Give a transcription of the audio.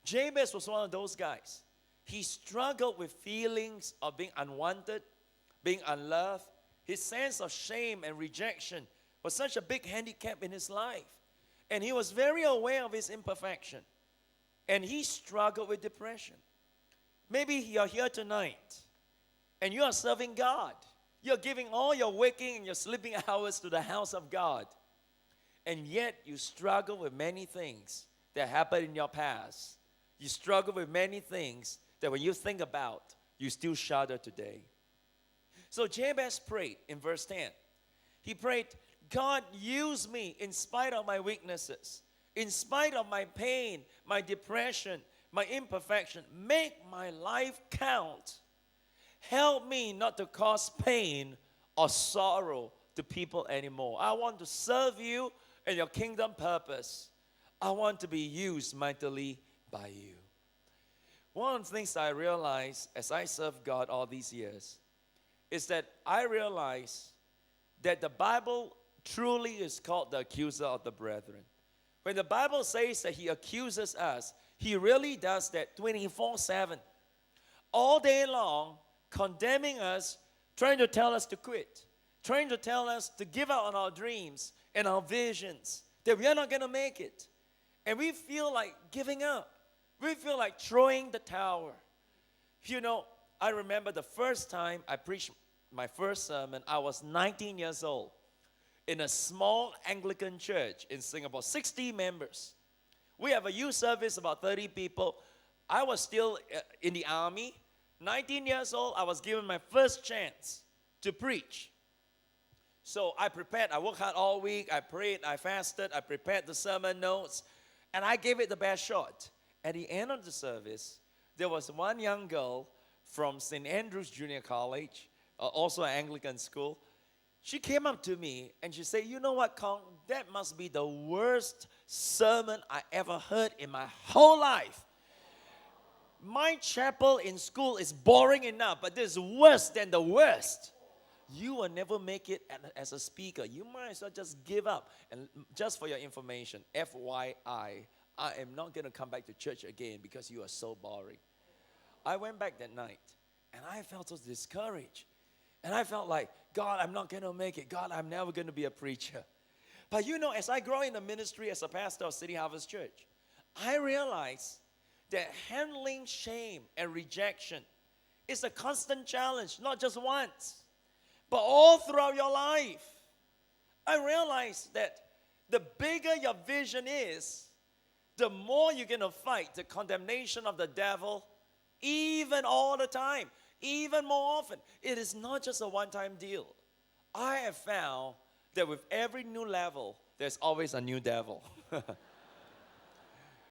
Jabez was one of those guys. He struggled with feelings of being unwanted, being unloved. His sense of shame and rejection was such a big handicap in his life. And he was very aware of his imperfection. And he struggled with depression. Maybe you're here tonight and you are serving God. You're giving all your waking and your sleeping hours to the house of God. And yet you struggle with many things that happened in your past. You struggle with many things that when you think about, you still shudder today. So Jabez prayed in verse 10. He prayed, God, use me in spite of my weaknesses, in spite of my pain, my depression, my imperfection. Make my life count. Help me not to cause pain or sorrow to people anymore. I want to serve you and your kingdom purpose. I want to be used mightily by you. One of the things I realized as I served God all these years is that I realized that the Bible truly is called the accuser of the brethren. When the Bible says that he accuses us, he really does that 24/7. All day long, condemning us, trying to tell us to quit, trying to tell us to give up on our dreams and our visions, that we are not going to make it. And we feel like giving up. We feel like throwing the towel. You know, I remember the first time I preached my first sermon, I was 19 years old in a small Anglican church in Singapore, 60 members. We have a youth service, about 30 people. I was still in the army. 19 years old, I was given my first chance to preach. So I prepared, I worked hard all week, I prayed, I fasted, I prepared the sermon notes, and I gave it the best shot. At the end of the service, there was one young girl from St. Andrew's Junior College, also an Anglican school. She came up to me and she said, you know what, Kong, that must be the worst sermon I ever heard in my whole life. My chapel in school is boring enough, but this is worse than the worst. You will never make it as a speaker. You might as well just give up. And just for your information, FYI, I am not going to come back to church again because you are so boring. I went back that night and I felt so discouraged. And I felt like, God, I'm not going to make it. God, I'm never going to be a preacher. But you know, as I grow in the ministry as a pastor of City Harvest Church, I realized that handling shame and rejection is a constant challenge, not just once, but all throughout your life. I realized that the bigger your vision is, the more you're going to fight the condemnation of the devil, even all the time, even more often. It is not just a one-time deal. I have found that with every new level, there's always a new devil.